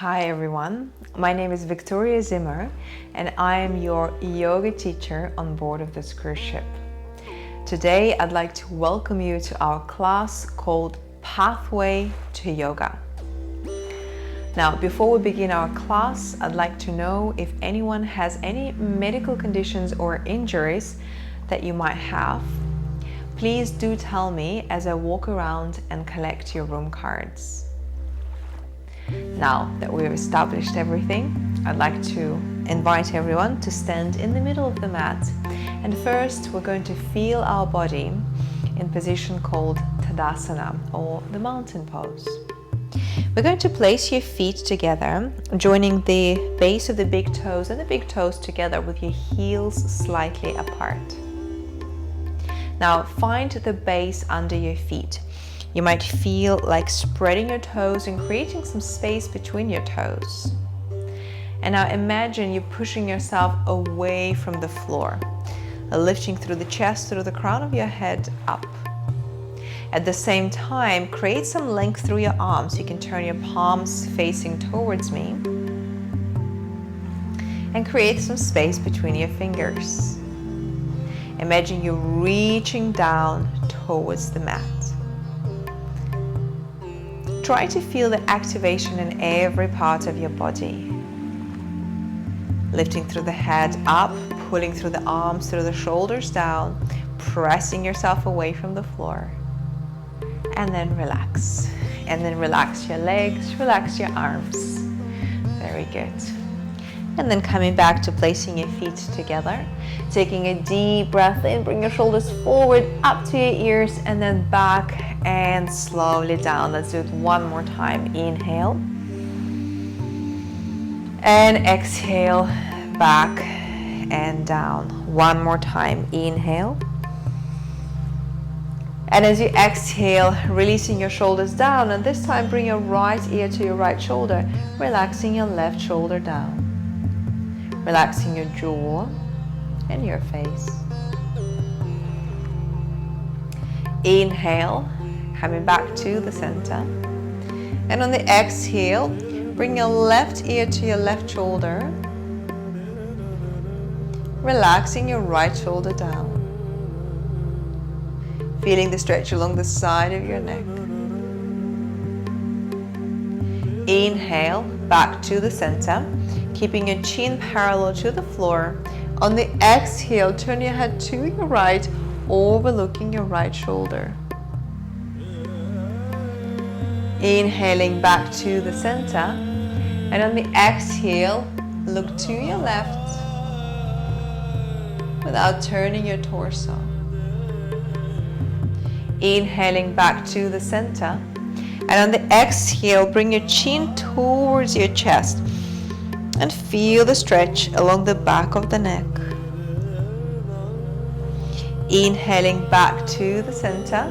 Hi everyone, my name is Zimmer and I am your yoga teacher on board of this cruise ship. Today I'd like to welcome you to our class called Pathway to Yoga. Now, before we begin our class, I'd like to know if anyone has any medical conditions or injuries that you might have. Please do tell me as I walk around and collect your room cards. Now that we've established everything, I'd like to invite everyone to stand in the middle of the mat. And first, we're going to feel our body in position called Tadasana, or the mountain pose. We're going to place your feet together, joining the base of the big toes and the big toes together with your heels slightly apart. Now, find the base under your feet. You might feel like spreading your toes and creating some space between your toes. And now imagine you pushing yourself away from the floor, lifting through the chest, through the crown of your head up. At the same time, create some length through your arms. You can turn your palms facing towards me and create some space between your fingers. Imagine you reaching down towards the mat. Try to feel the activation in every part of your body. Lifting through the head up, pulling through the arms, through the shoulders down, pressing yourself away from the floor. And then relax. And then relax your legs, relax your arms. Very good. And then coming back to placing your feet together. Taking a deep breath in, bring your shoulders forward, up to your ears, and then back and slowly down. Let's do it one more time. Inhale. And exhale, back and down. One more time. Inhale. And as you exhale, releasing your shoulders down, and this time bring your right ear to your right shoulder, relaxing your left shoulder down. Relaxing your jaw and your face. Inhale, coming back to the center. And on the exhale, bring your left ear to your left shoulder. Relaxing your right shoulder down. Feeling the stretch along the side of your neck. Inhale, back to the center, keeping your chin parallel to the floor. On the exhale, turn your head to your right, overlooking your right shoulder. Inhaling back to the center, and on the exhale, look to your left without turning your torso. Inhaling back to the center, and on the exhale, bring your chin towards your chest and feel the stretch along the back of the neck. Inhaling back to the center.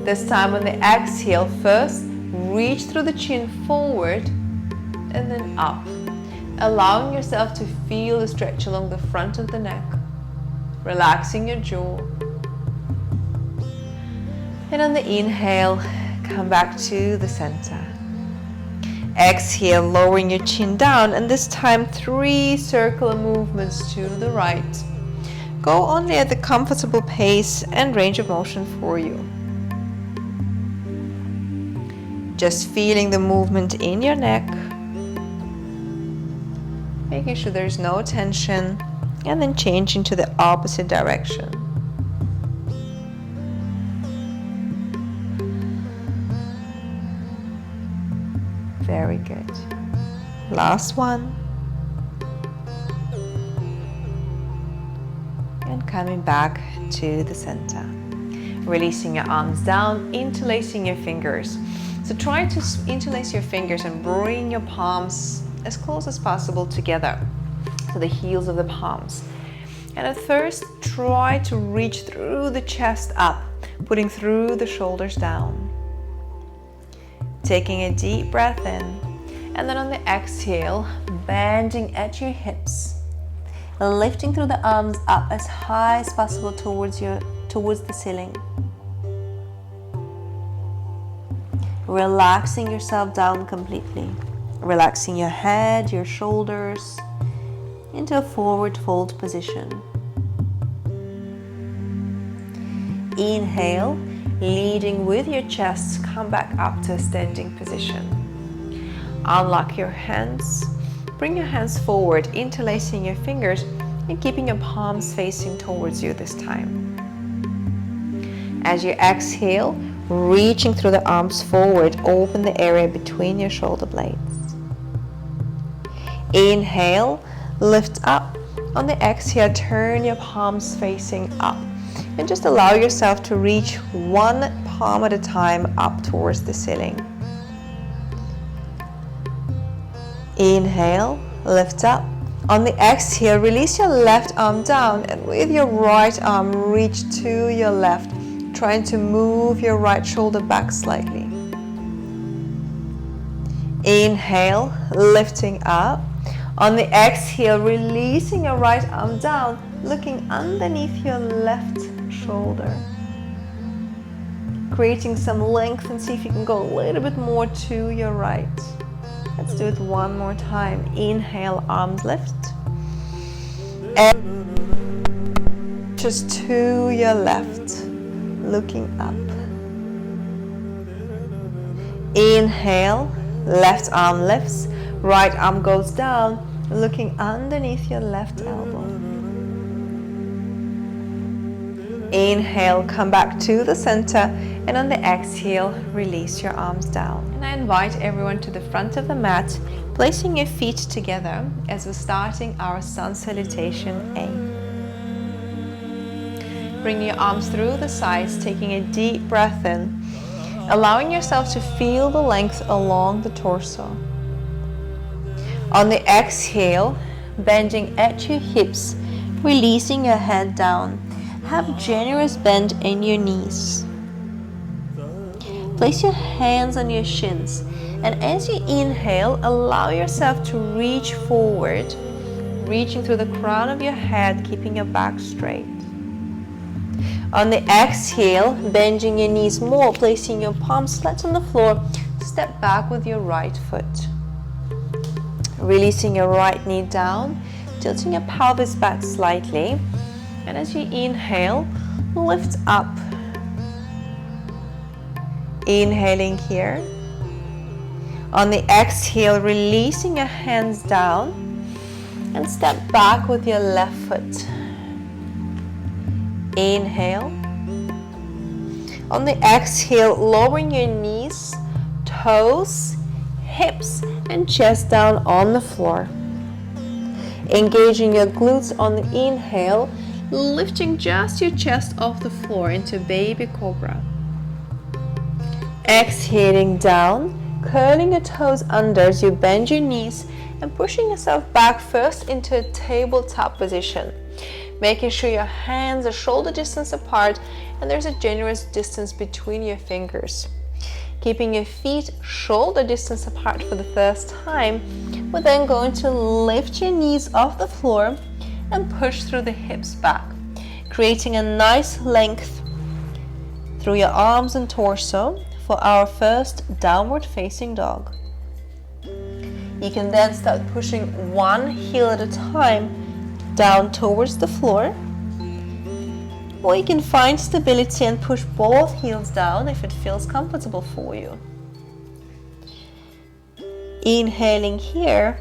This time on the exhale, first reach through the chin forward and then up, allowing yourself to feel the stretch along the front of the neck, relaxing your jaw. And on the inhale, come back to the center. Exhale, lowering your chin down, and this time 3 circular movements to the right. Go only at the comfortable pace and range of motion for you. Just feeling the movement in your neck, making sure there's no tension, and then changing to the opposite direction. Very good. Last one. And coming back to the center. Releasing your arms down, interlacing your fingers. So try to interlace your fingers and bring your palms as close as possible together to the heels of the palms. And at first, try to reach through the chest up, putting through the shoulders down. Taking a deep breath in, and then on the exhale, bending at your hips, lifting through the arms up as high as possible towards the ceiling. Relaxing yourself down completely. Relaxing your head, your shoulders into a forward fold position. Inhale, leading with your chest, come back up to a standing position. Unlock your hands, bring your hands forward, interlacing your fingers and keeping your palms facing towards you this time. As you exhale, reaching through the arms forward, open the area between your shoulder blades. Inhale, lift up. On the exhale, turn your palms facing up and just allow yourself to reach one palm at a time up towards the ceiling. Inhale, lift up. On the exhale, release your left arm down and with your right arm, reach to your left, trying to move your right shoulder back slightly. Inhale, lifting up. On the exhale, releasing your right arm down, looking underneath your left shoulder. Creating some length and see if you can go a little bit more to your right. Let's do it one more time. Inhale, arms lift. And just to your left, looking up. Inhale, left arm lifts, right arm goes down, looking underneath your left elbow. Inhale, come back to the center, and on the exhale, release your arms down. And I invite everyone to the front of the mat, placing your feet together as we're starting our sun salutation A. Bring your arms through the sides, taking a deep breath in, allowing yourself to feel the length along the torso. On the exhale, bending at your hips, releasing your head down. Have generous bend in your knees. Place your hands on your shins, and as you inhale, allow yourself to reach forward, reaching through the crown of your head, keeping your back straight. On the exhale, bending your knees more, placing your palms flat on the floor, step back with your right foot. Releasing your right knee down, tilting your pelvis back slightly. And as you inhale, lift up. Inhaling here. On the exhale, releasing your hands down and step back with your left foot. Inhale. On the exhale, lowering your knees, toes, hips, and chest down on the floor. Engaging your glutes on the inhale, lifting just your chest off the floor into baby cobra. Exhaling down, curling your toes under as you bend your knees and pushing yourself back first into a tabletop position. Making sure your hands are shoulder distance apart and there's a generous distance between your fingers. Keeping your feet shoulder distance apart for the first time, we're then going to lift your knees off the floor and push through the hips back, creating a nice length through your arms and torso for our first downward facing dog. You can then start pushing one heel at a time down towards the floor, or you can find stability and push both heels down if it feels comfortable for you. Inhaling here,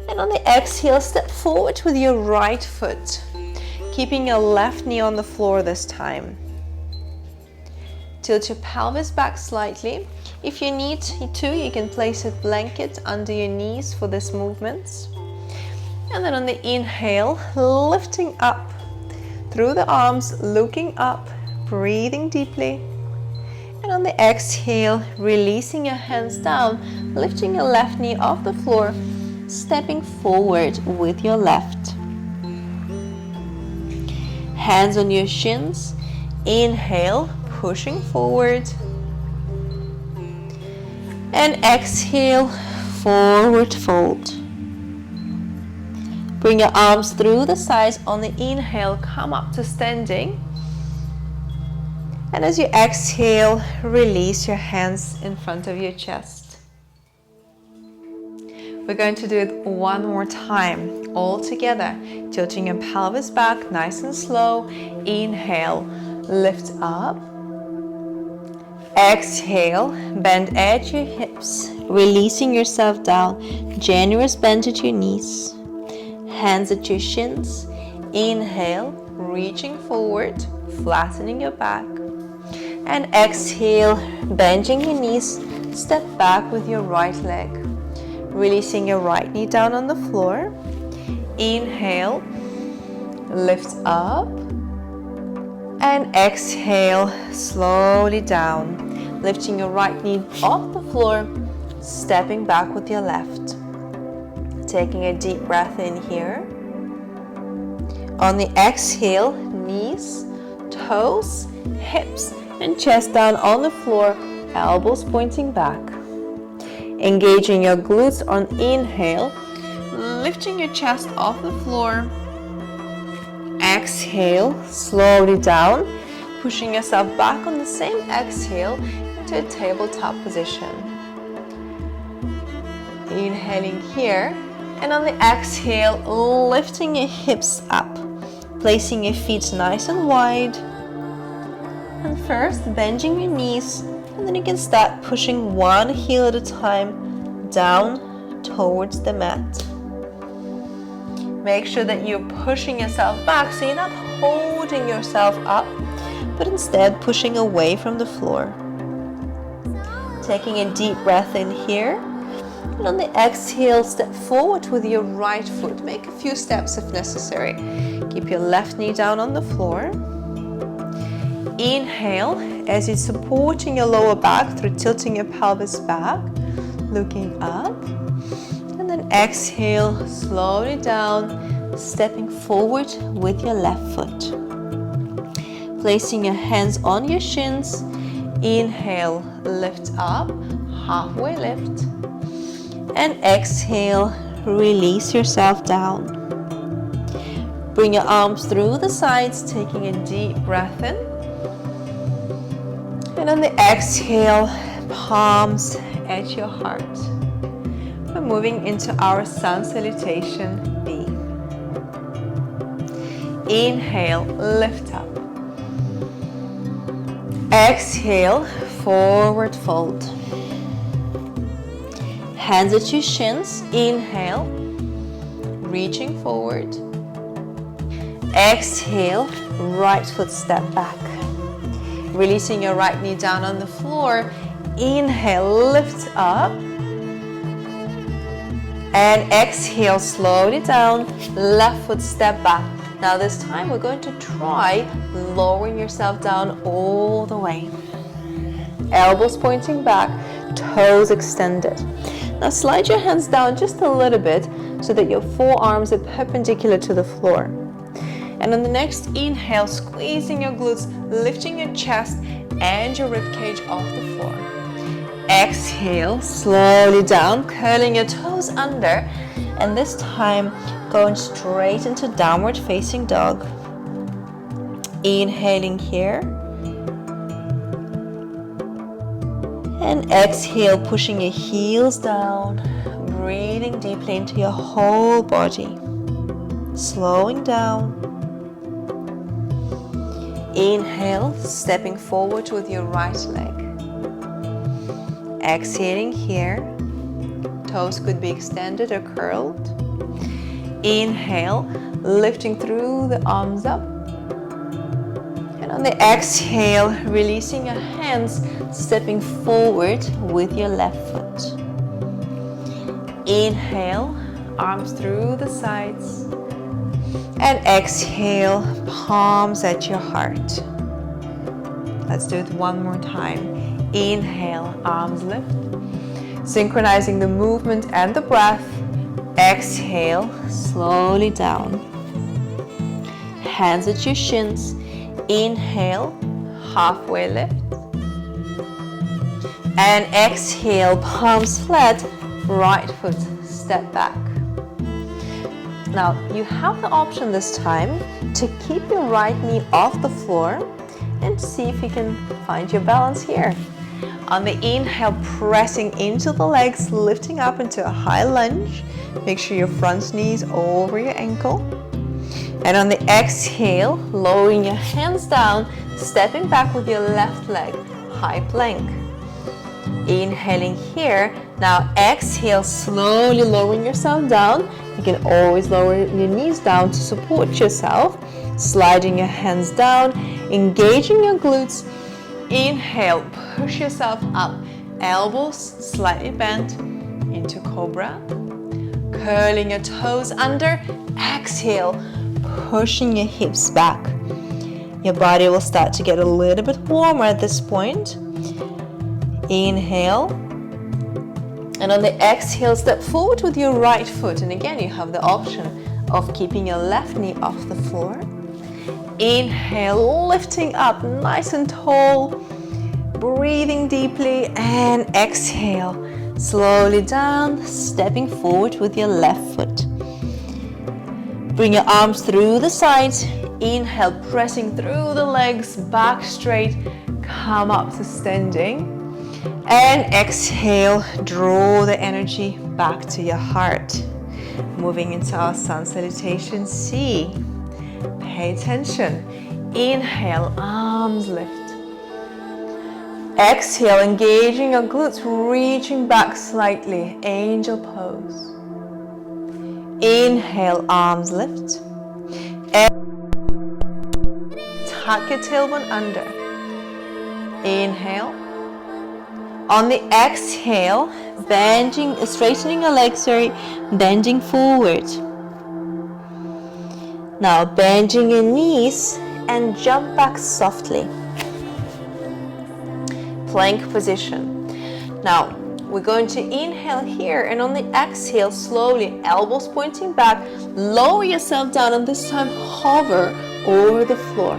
and on the exhale, step forward with your right foot, keeping your left knee on the floor this time. Tilt your pelvis back slightly. If you need to, you can place a blanket under your knees for this movement. And then on the inhale, lifting up through the arms, looking up, breathing deeply. And on the exhale, releasing your hands down, lifting your left knee off the floor, stepping forward with your left. Hands on your shins. Inhale, pushing forward. And exhale, forward fold. Bring your arms through the sides. On the inhale, come up to standing. And as you exhale, release your hands in front of your chest. We're going to do it one more time, all together. Tilting your pelvis back, nice and slow. Inhale, lift up. Exhale, bend at your hips, releasing yourself down. Generous bend at your knees. Hands at your shins. Inhale, reaching forward, flattening your back. And exhale, bending your knees, step back with your right leg. Releasing your right knee down on the floor. Inhale, lift up. And exhale, slowly down. Lifting your right knee off the floor, stepping back with your left. Taking a deep breath in here. On the exhale, knees, toes, hips, and chest down on the floor, elbows pointing back. Engaging your glutes on inhale, lifting your chest off the floor. Exhale, slowly down, pushing yourself back on the same exhale into a tabletop position. Inhaling here, and on the exhale, lifting your hips up, placing your feet nice and wide. And first, bending your knees, and then you can start pushing one heel at a time down towards the mat. Make sure that you're pushing yourself back, so you're not holding yourself up, but instead pushing away from the floor. Taking a deep breath in here, and on the exhale, step forward with your right foot. Make a few steps if necessary. Keep your left knee down on the floor. Inhale as you're supporting your lower back through tilting your pelvis back, looking up. And then exhale, slowly down, stepping forward with your left foot. Placing your hands on your shins. Inhale, lift up, halfway lift. And exhale, release yourself down. Bring your arms through the sides, taking a deep breath in. And on the exhale, palms at your heart. We're moving into our sun salutation B. Inhale, lift up. Exhale, forward fold. Hands at your shins. Inhale, reaching forward. Exhale, right foot step back. Releasing your right knee down on the floor. Inhale, lift up. And exhale, slowly down. Left foot step back. Now this time we're going to try lowering yourself down all the way. Elbows pointing back, toes extended. Now slide your hands down just a little bit so that your forearms are perpendicular to the floor. And on the next inhale, squeezing your glutes, lifting your chest and your ribcage off the floor. Exhale, slowly down, curling your toes under, and this time going straight into downward facing dog. Inhaling here. And exhale, pushing your heels down, breathing deeply into your whole body. Slowing down. Inhale, stepping forward with your right leg. Exhaling here. Toes could be extended or curled. Inhale, lifting through the arms up. And on the exhale, releasing your hands, stepping forward with your left foot. Inhale, arms through the sides. And exhale, palms at your heart. Let's do it one more time. Inhale, arms lift. Synchronizing the movement and the breath. Exhale, slowly down. Hands at your shins. Inhale, halfway lift. And exhale, palms flat, right foot step back. Now, you have the option this time to keep your right knee off the floor and see if you can find your balance here. On the inhale, pressing into the legs, lifting up into a high lunge. Make sure your front knee is over your ankle. And on the exhale, lowering your hands down, stepping back with your left leg, high plank. Inhaling here. Now exhale, slowly lowering yourself down. You can always lower your knees down to support yourself. Sliding your hands down, engaging your glutes. Inhale, push yourself up. Elbows slightly bent into cobra. Curling your toes under. Exhale, pushing your hips back. Your body will start to get a little bit warmer at this point. Inhale. And on the exhale, step forward with your right foot. And again, you have the option of keeping your left knee off the floor. Inhale, lifting up nice and tall. Breathing deeply. And exhale, slowly down, stepping forward with your left foot. Bring your arms through the sides. Inhale, pressing through the legs, back straight. Come up to standing. And exhale, draw the energy back to your heart. Moving into our sun salutation C. Pay attention. Inhale, arms lift. Exhale, engaging your glutes, reaching back slightly. Angel pose. Inhale, arms lift. Tuck your tailbone under. Inhale. On the exhale, straightening your legs, bending forward. Now bending your knees and jump back softly. Plank position. Now we're going to inhale here, and on the exhale, slowly, elbows pointing back, lower yourself down, and this time hover over the floor.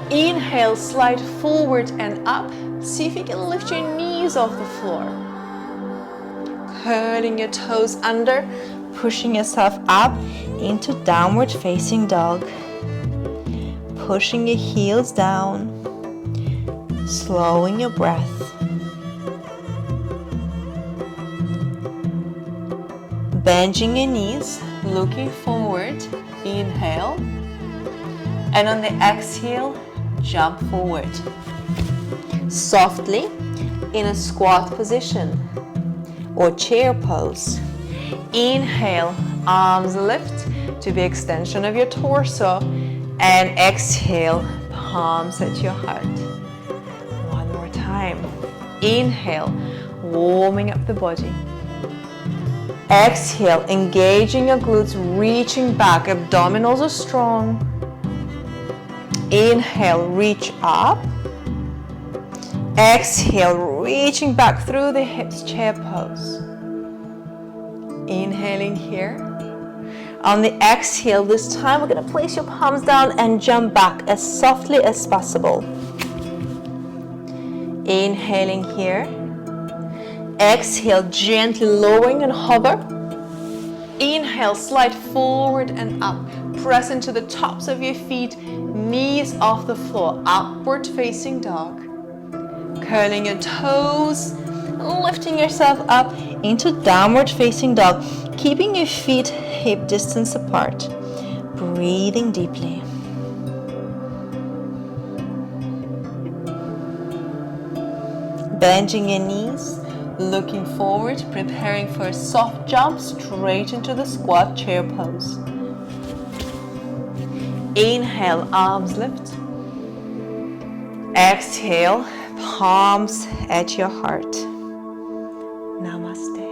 Inhale, slide forward and up. See if you can lift your knees off the floor. Curling your toes under, pushing yourself up into downward facing dog. Pushing your heels down, slowing your breath. Bending your knees, looking forward. Inhale. And on the exhale, jump forward. Softly in a squat position or chair pose. Inhale, arms lift to the extension of your torso, and exhale, palms at your heart. One more time. Inhale, warming up the body. Exhale, engaging your glutes, reaching back, abdominals are strong. Inhale, reach up. Exhale, reaching back through the hips, chair pose. Inhaling here. On the exhale, this time we're going to place your palms down and jump back as softly as possible. Inhaling here. Exhale, gently lowering and hover. Inhale, slide forward and up. Press into the tops of your feet, knees off the floor, upward facing dog. Curling your toes, lifting yourself up into downward facing dog, keeping your feet hip distance apart. Breathing deeply. Bending your knees, looking forward, preparing for a soft jump straight into the squat chair pose. Inhale, arms lift. Exhale, palms at your heart. Namaste.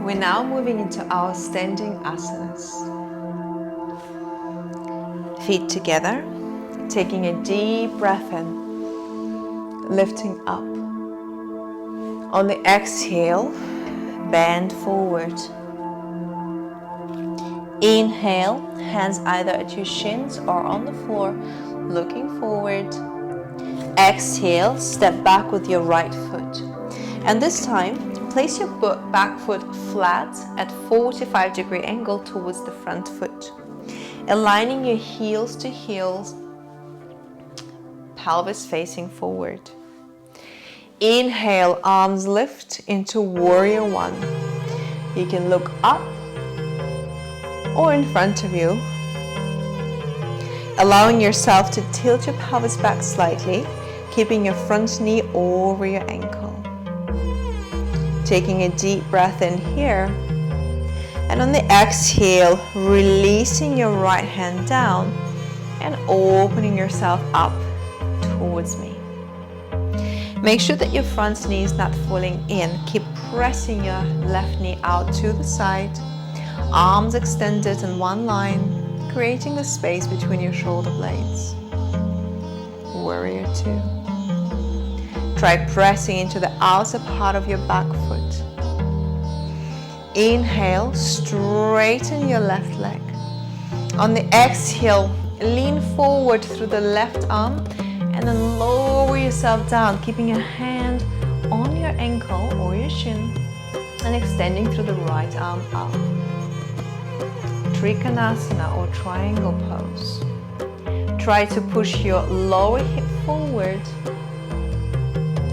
We're now moving into our standing asanas. Feet together, taking a deep breath in, lifting up. On the exhale, bend forward. Inhale, hands either at your shins or on the floor, looking forward. Exhale, step back with your right foot. And this time, place your back foot flat at 45-degree angle towards the front foot. Aligning your heels to heels, pelvis facing forward. Inhale, arms lift into warrior one. You can look up or in front of you, allowing yourself to tilt your pelvis back slightly, keeping your front knee over your ankle. Taking a deep breath in here, and on the exhale, releasing your right hand down and opening yourself up towards me. Make sure that your front knee is not falling in. Keep pressing your left knee out to the side, arms extended in one line, creating the space between your shoulder blades. Warrior two. Try pressing into the outer part of your back foot. Inhale, straighten your left leg. On the exhale, lean forward through the left arm and then lower yourself down, keeping your hand on your ankle or your shin and extending through the right arm up. Trikonasana or triangle pose. Try to push your lower hip forward,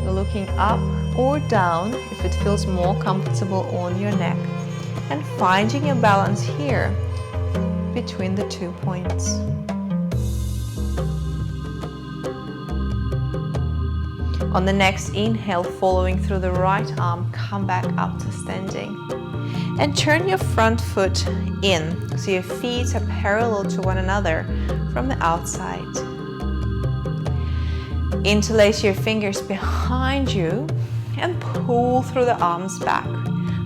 looking up or down if it feels more comfortable on your neck, and finding your balance here between the 2 points. On the next inhale, following through the right arm, come back up to standing. And turn your front foot in, so your feet are parallel to one another from the outside. Interlace your fingers behind you and pull through the arms back,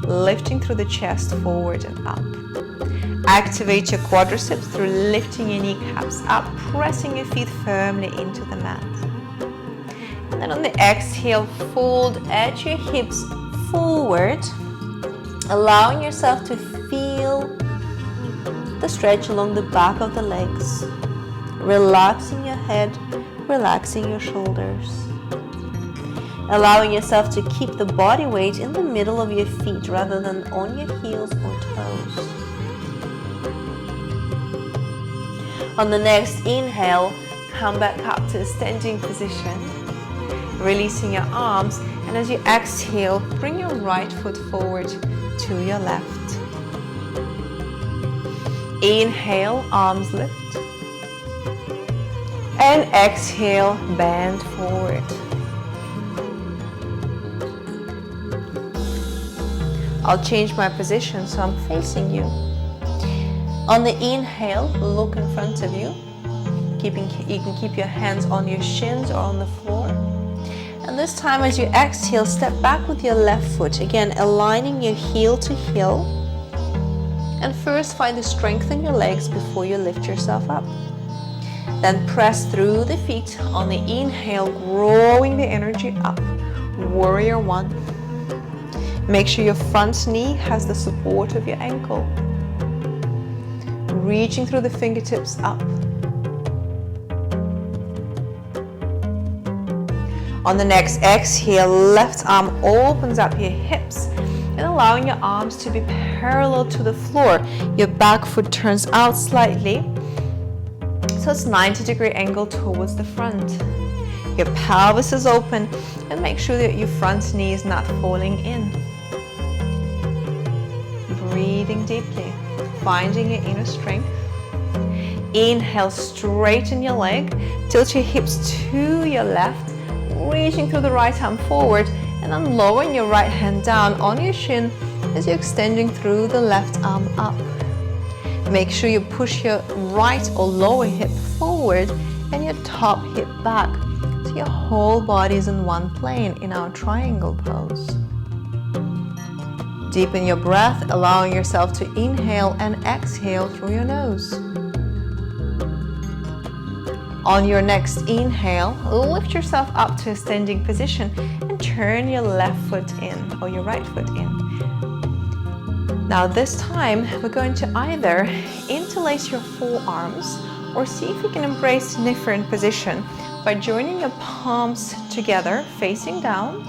lifting through the chest forward and up. Activate your quadriceps through lifting your kneecaps up, pressing your feet firmly into the mat. And then on the exhale, fold at your hips forward, allowing yourself to feel the stretch along the back of the legs, relaxing your head, relaxing your shoulders, allowing yourself to keep the body weight in the middle of your feet rather than on your heels or toes. On the next inhale, come back up to a standing position, releasing your arms, and as you exhale, bring your right foot forward to your left. Inhale, arms lift, and exhale, bend forward. I'll change my position so I'm facing you. On the inhale, look in front of you. You can keep your hands on your shins or on the floor. And this time as you exhale, step back with your left foot, again aligning your heel to heel. And first find the strength in your legs before you lift yourself up. Then press through the feet on the inhale, growing the energy up. Warrior one. Make sure your front knee has the support of your ankle. Reaching through the fingertips up. On the next exhale, left arm opens up your hips and allowing your arms to be parallel to the floor. Your back foot turns out slightly, so it's 90-degree angle towards the front. Your pelvis is open and make sure that your front knee is not falling in. Breathing deeply, finding your inner strength. Inhale, straighten your leg, tilt your hips to your left, reaching through the right arm forward, and then lowering your right hand down on your shin as you're extending through the left arm up. Make sure you push your right or lower hip forward and your top hip back, so your whole body is in one plane in our triangle pose. Deepen your breath, allowing yourself to inhale and exhale through your nose. On your next inhale, lift yourself up to a standing position and turn your left foot in or your right foot in. Now this time, we're going to either interlace your forearms or see if you can embrace a different position by joining your palms together facing down,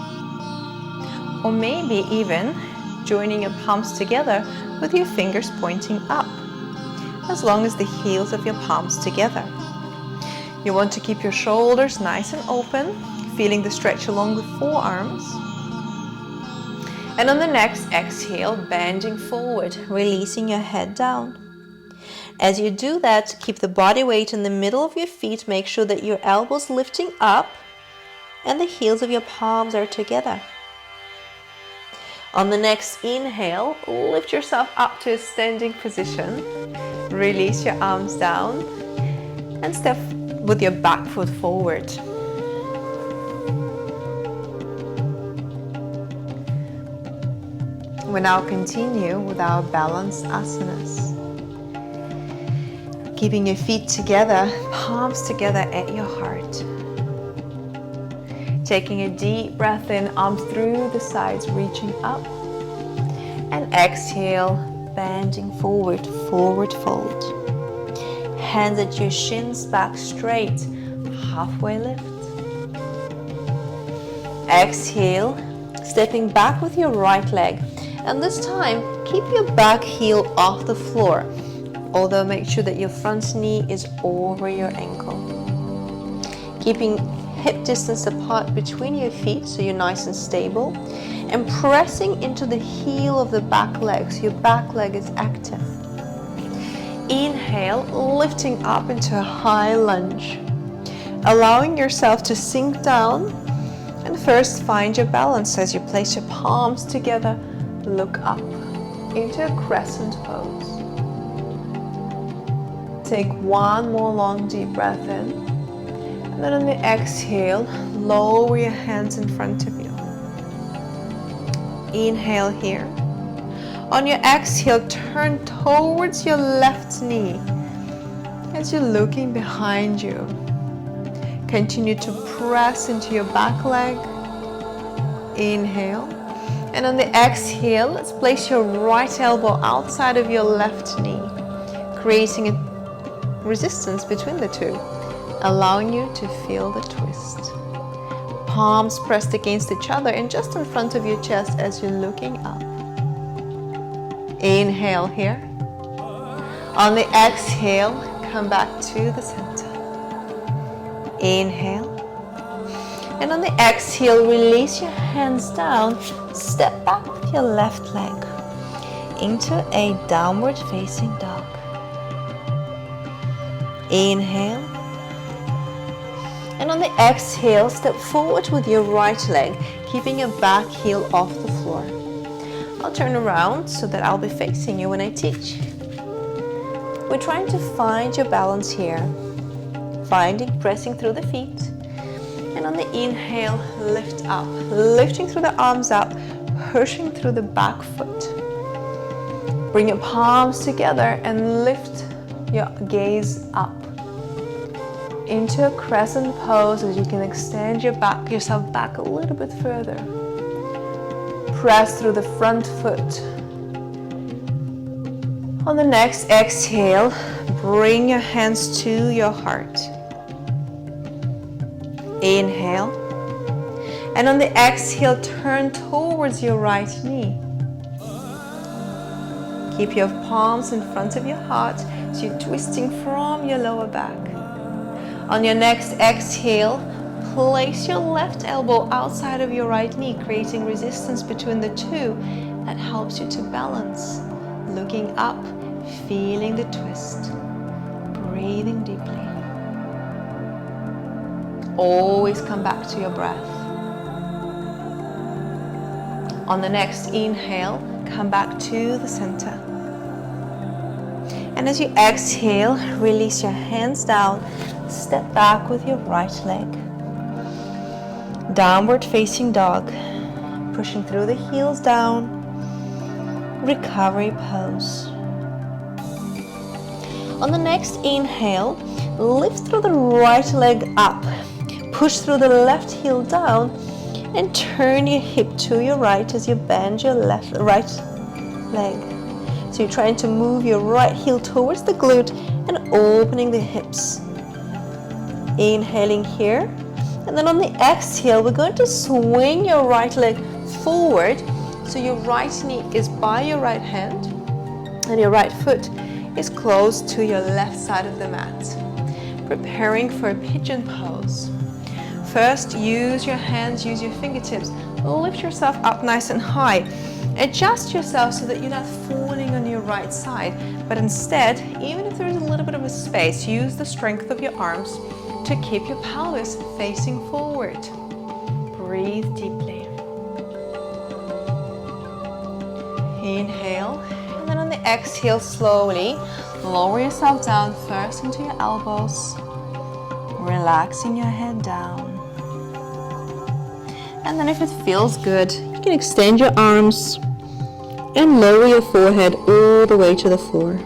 or maybe even joining your palms together with your fingers pointing up, as long as the heels of your palms together. You want to keep your shoulders nice and open, feeling the stretch along the forearms. And on the next exhale, bending forward, releasing your head down. As you do that, keep the body weight in the middle of your feet. Make sure that your elbows lifting up and the heels of your palms are together. On the next inhale, lift yourself up to a standing position. Release your arms down and step with your back foot forward. We now continue with our balanced asanas. Keeping your feet together, palms together at your heart. Taking a deep breath in, arms through the sides, reaching up. And exhale, bending forward, forward fold. Hands at your shins, back straight, halfway lift. Exhale, stepping back with your right leg. And this time, keep your back heel off the floor. Although make sure that your front knee is over your ankle. Keeping hip distance apart between your feet so you're nice and stable. And pressing into the heel of the back leg so your back leg is active. Inhale, lifting up into a high lunge. Allowing yourself to sink down. And first find your balance as you place your palms together. Look up into a crescent pose. Take one more long deep breath in. And then on the exhale, lower your hands in front of you. Inhale here. On your exhale, turn towards your left knee as you're looking behind you. Continue to press into your back leg. Inhale. And on the exhale, let's place your right elbow outside of your left knee, creating a resistance between the two, allowing you to feel the twist. Palms pressed against each other and just in front of your chest as you're looking up. Inhale here. On the exhale, come back to the center. Inhale. And on the exhale, release your hands down. Step back with your left leg into a downward facing dog. Inhale. And on the exhale, step forward with your right leg, keeping your back heel off the floor. I'll turn around so that I'll be facing you when I teach. We're trying to find your balance here. Pressing through the feet. And on the inhale, lift up, lifting through the arms up, pushing through the back foot. Bring your palms together and lift your gaze up into a crescent pose as you can extend yourself back a little bit further. Press through the front foot. On the next exhale, bring your hands to your heart. Inhale. And on the exhale, turn towards your right knee. Keep your palms in front of your heart so you're twisting from your lower back. On your next exhale, place your left elbow outside of your right knee, creating resistance between the two. That helps you to balance. Looking up, feeling the twist. Breathing deeply. Always come back to your breath. On the next inhale, come back to the center. And as you exhale, release your hands down. Step back with your right leg. Downward facing dog. Pushing through the heels down. Recovery pose. On the next inhale, lift through the right leg up. Push through the left heel down and turn your hip to your right as you bend your right leg. So you're trying to move your right heel towards the glute and opening the hips. Inhaling here. And then on the exhale, we're going to swing your right leg forward. So your right knee is by your right hand and your right foot is close to your left side of the mat. Preparing for a pigeon pose. First, use your hands, use your fingertips. Lift yourself up nice and high. Adjust yourself so that you're not falling on your right side, but instead, even if there's a little bit of a space, use the strength of your arms to keep your pelvis facing forward. Breathe deeply. Inhale, and then on the exhale, slowly lower yourself down first into your elbows, relaxing your head down. And then if it feels good, you can extend your arms and lower your forehead all the way to the floor.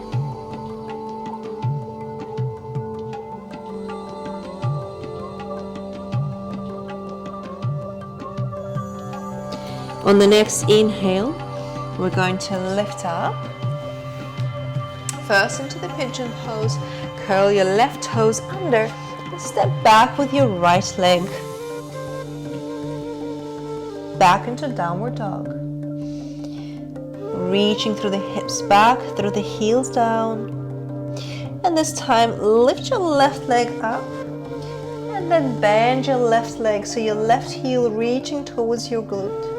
On the next inhale, we're going to lift up. First into the pigeon pose, curl your left toes under, and step back with your right leg. Back into downward dog. Reaching through the hips back, through the heels down. And this time, lift your left leg up. And then bend your left leg so your left heel reaching towards your glute.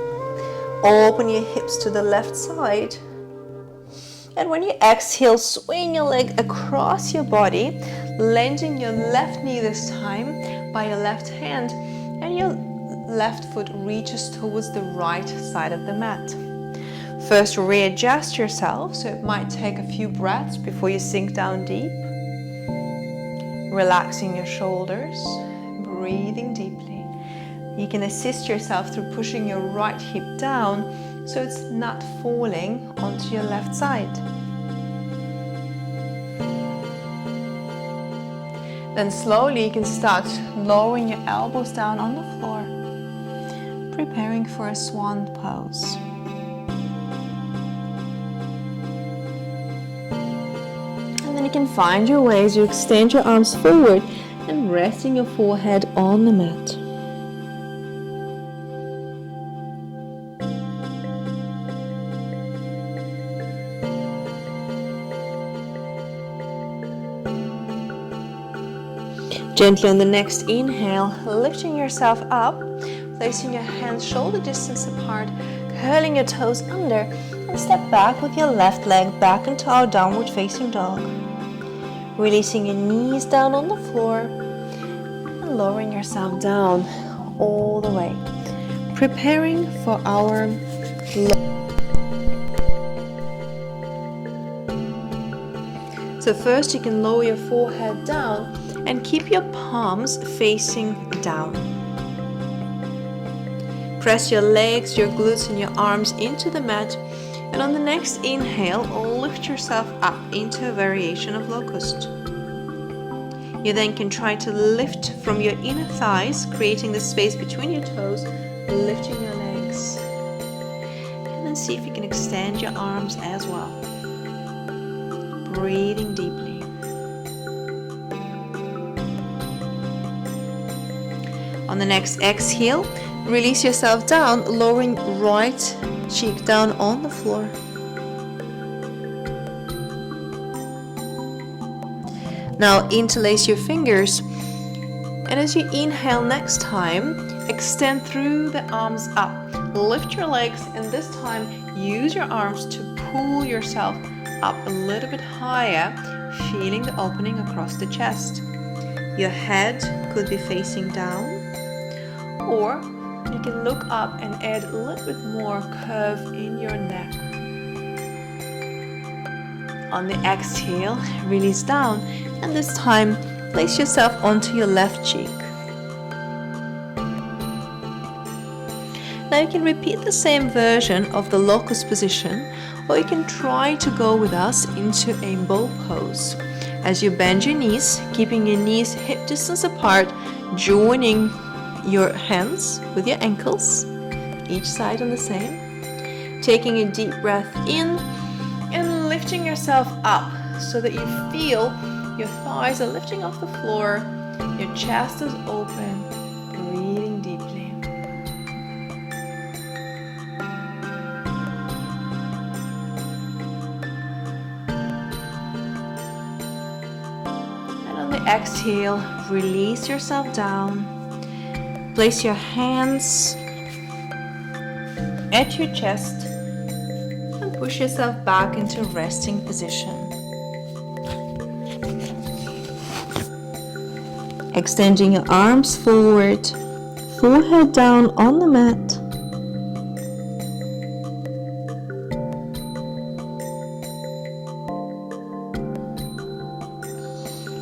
Open your hips to the left side. And when you exhale, swing your leg across your body, lengthening your left knee this time by your left hand, and your left foot reaches towards the right side of the mat. First, readjust yourself, so it might take a few breaths before you sink down deep. Relaxing your shoulders, breathing deeply. You can assist yourself through pushing your right hip down so it's not falling onto your left side. Then slowly you can start lowering your elbows down on the floor, preparing for a swan pose. And then you can find your way as you extend your arms forward and resting your forehead on the mat. Gently on the next inhale, lifting yourself up, placing your hands shoulder distance apart, curling your toes under, and step back with your left leg back into our downward facing dog. Releasing your knees down on the floor and lowering yourself down all the way. Preparing for our So first you can lower your forehead down and keep your palms facing down. Press your legs, your glutes and your arms into the mat, and on the next inhale, lift yourself up into a variation of locust. You then can try to lift from your inner thighs, creating the space between your toes, lifting your legs. And then see if you can extend your arms as well. Breathing deeply. On the next exhale, release yourself down, lowering right cheek down on the floor. Now interlace your fingers, and as you inhale next time, extend through the arms up. Lift your legs, and this time use your arms to pull yourself up a little bit higher, feeling the opening across the chest. Your head could be facing down, or you can look up and add a little bit more curve in your neck. On the exhale, release down, and this time place yourself onto your left cheek. Now you can repeat the same version of the locust position, or you can try to go with us into a bow pose. As you bend your knees, keeping your knees hip distance apart, joining your hands with your ankles, each side on the same. Taking a deep breath in and lifting yourself up so that you feel your thighs are lifting off the floor, your chest is open, breathing deeply. And on the exhale, release yourself down. Place your hands at your chest and push yourself back into resting position. Extending your arms forward, forehead down on the mat.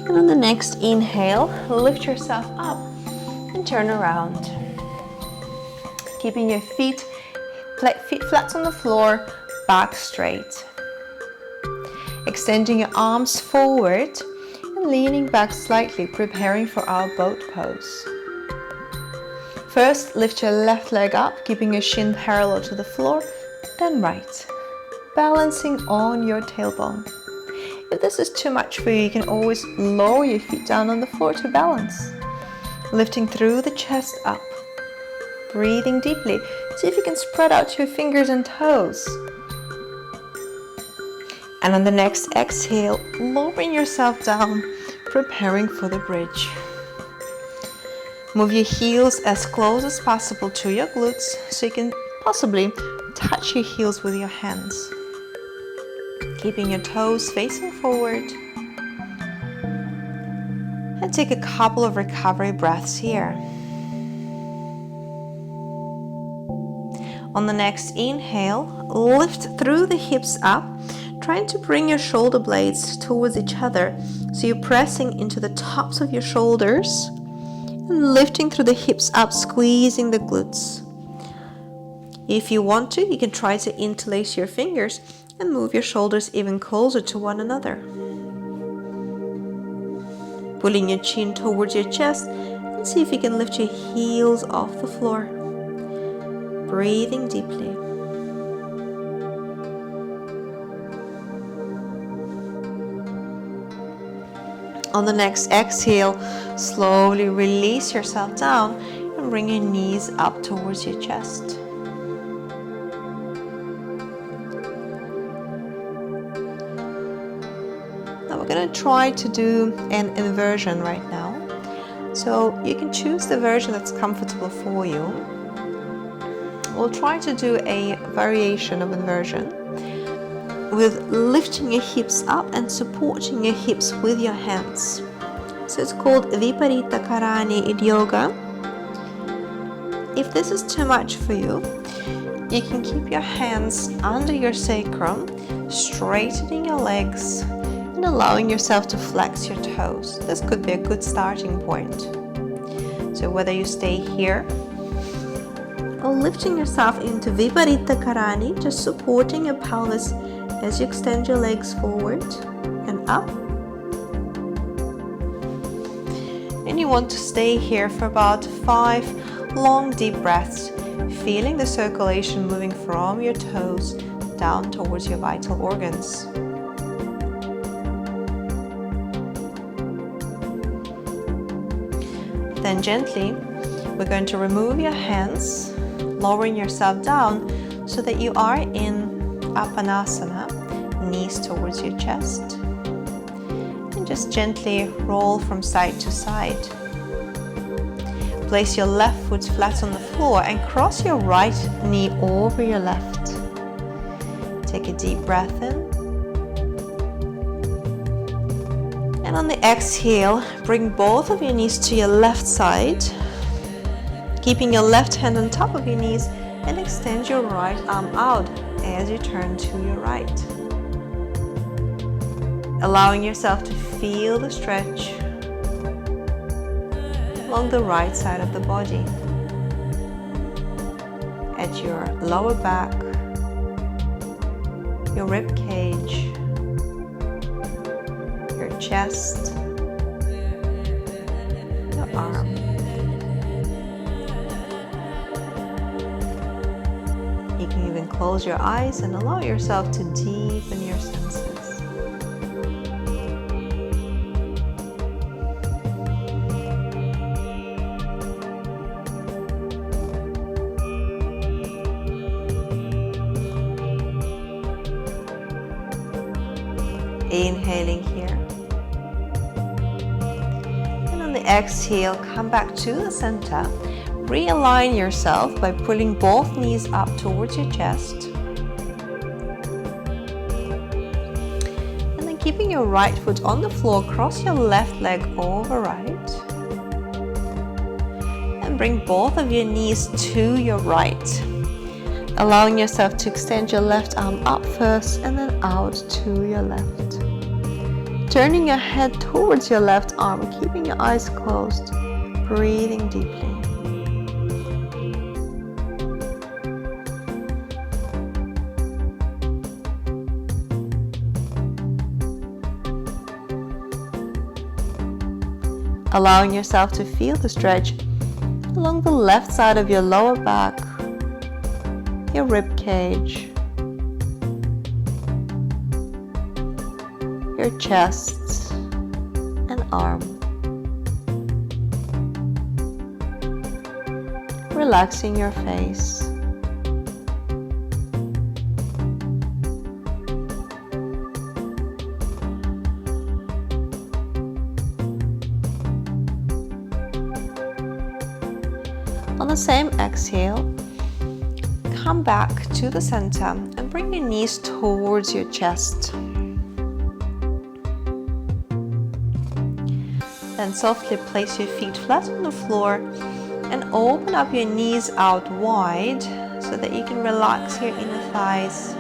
And on the next inhale, lift yourself up and turn around. Keeping your feet flat on the floor, back straight. Extending your arms forward and leaning back slightly, preparing for our boat pose. First, lift your left leg up, keeping your shin parallel to the floor, then right, balancing on your tailbone. If this is too much for you, you can always lower your feet down on the floor to balance. Lifting through the chest up. Breathing deeply. See if you can spread out your fingers and toes. And on the next exhale, lowering yourself down, preparing for the bridge. Move your heels as close as possible to your glutes so you can possibly touch your heels with your hands. Keeping your toes facing forward. And take a couple of recovery breaths here. On the next inhale, lift through the hips up, trying to bring your shoulder blades towards each other. So you're pressing into the tops of your shoulders and lifting through the hips up, squeezing the glutes. If you want to, you can try to interlace your fingers and move your shoulders even closer to one another. Pulling your chin towards your chest and see if you can lift your heels off the floor. Breathing deeply. On the next exhale, slowly release yourself down and bring your knees up towards your chest. Now we're going to try to do an inversion right now. So you can choose the version that's comfortable for you. We'll try to do a variation of inversion with lifting your hips up and supporting your hips with your hands. So it's called Viparita Karani in yoga. If this is too much for you, you can keep your hands under your sacrum, straightening your legs and allowing yourself to flex your toes. This could be a good starting point. So whether you stay here or lifting yourself into Viparita Karani, just supporting your pelvis as you extend your legs forward and up. And you want to stay here for about 5 long deep breaths, feeling the circulation moving from your toes down towards your vital organs. Then gently, we're going to remove your hands, lowering yourself down so that you are in Apanasana, knees towards your chest. And just gently roll from side to side. Place your left foot flat on the floor and cross your right knee over your left. Take a deep breath in. And on the exhale, bring both of your knees to your left side, keeping your left hand on top of your knees, and extend your right arm out as you turn to your right. Allowing yourself to feel the stretch along the right side of the body, at your lower back, your rib cage, your chest, your arm. You can even close your eyes and allow yourself to deepen your senses. Inhaling here. And on the exhale, come back to the center. realign yourself by pulling both knees up towards your chest. And then keeping your right foot on the floor, cross your left leg over right. And bring both of your knees to your right, allowing yourself to extend your left arm up first and then out to your left. Turning your head towards your left arm, keeping your eyes closed, breathing deeply. Allowing yourself to feel the stretch along the left side of your lower back, your rib cage, your chest and arm. Relaxing your face. On the same exhale, come back to the center and bring your knees towards your chest. Then softly place your feet flat on the floor and open up your knees out wide so that you can relax your inner thighs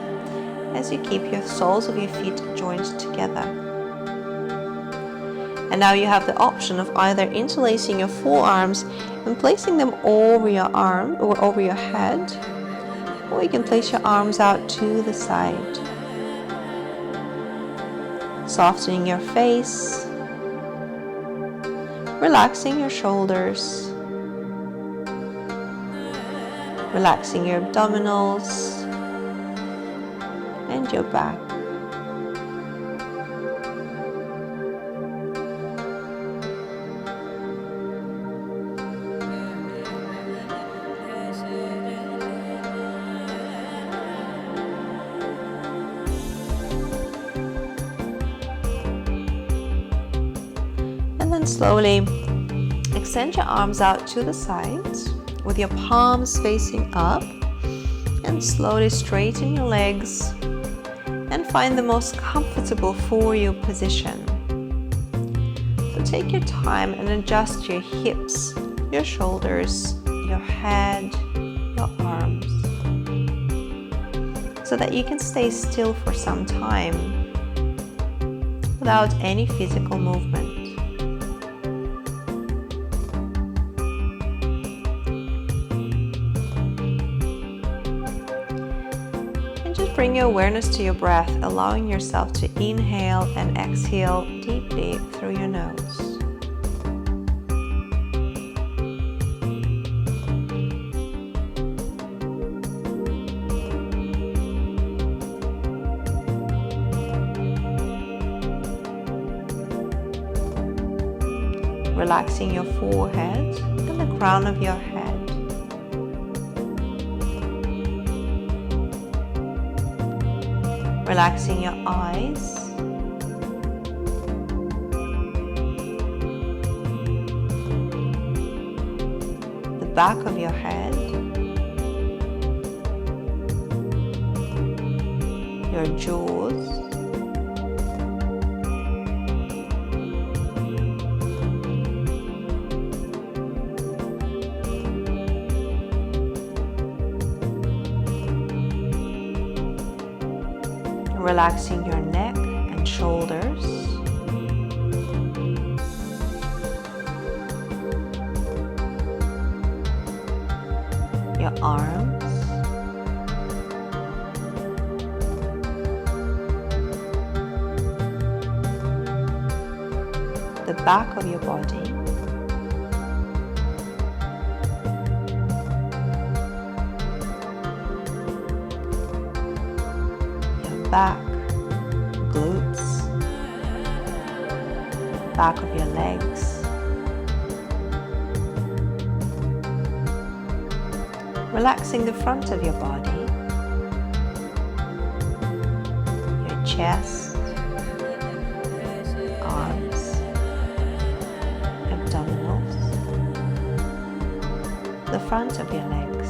as you keep your soles of your feet joined together. And now you have the option of either interlacing your forearms and placing them over your arm or over your head, or you can place your arms out to the side. Softening your face, relaxing your shoulders, relaxing your abdominals and your back. And slowly extend your arms out to the sides with your palms facing up, and slowly straighten your legs and find the most comfortable for you position. So take your time and adjust your hips, your shoulders, your head, your arms, so that you can stay still for some time without any physical movement. Bring your awareness to your breath, allowing yourself to inhale and exhale deeply through your nose. Relaxing your forehead and the crown of your head. Relaxing your eyes, the back of your head, your jaws, relaxing your neck and shoulders, your arms, the back of your body, your back, glutes, back of your legs, relaxing the front of your body, your chest, arms, abdominals, the front of your legs.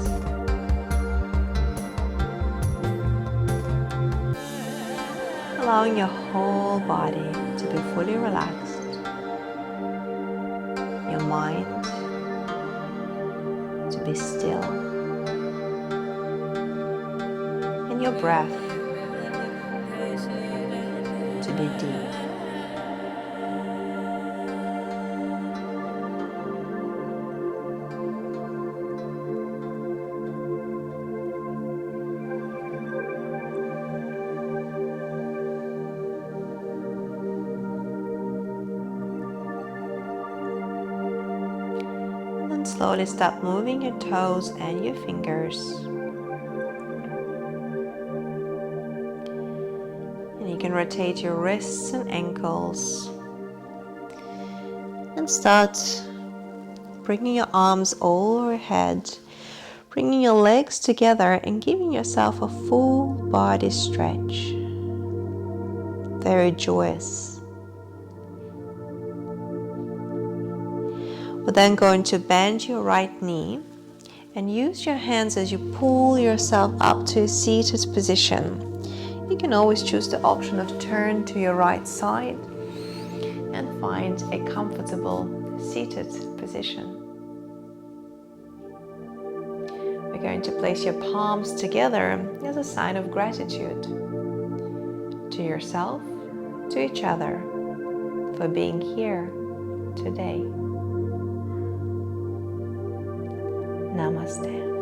Allowing your whole body to be fully relaxed. Your mind to be still. And your breath to be deep. And slowly start moving your toes and your fingers. And you can rotate your wrists and ankles. And start bringing your arms overhead, bringing your legs together and giving yourself a full body stretch. Very joyous. We're then going to bend your right knee and use your hands as you pull yourself up to a seated position. You can always choose the option of turn to your right side and find a comfortable seated position. We're going to place your palms together as a sign of gratitude to yourself, to each other, for being here today. Namaste.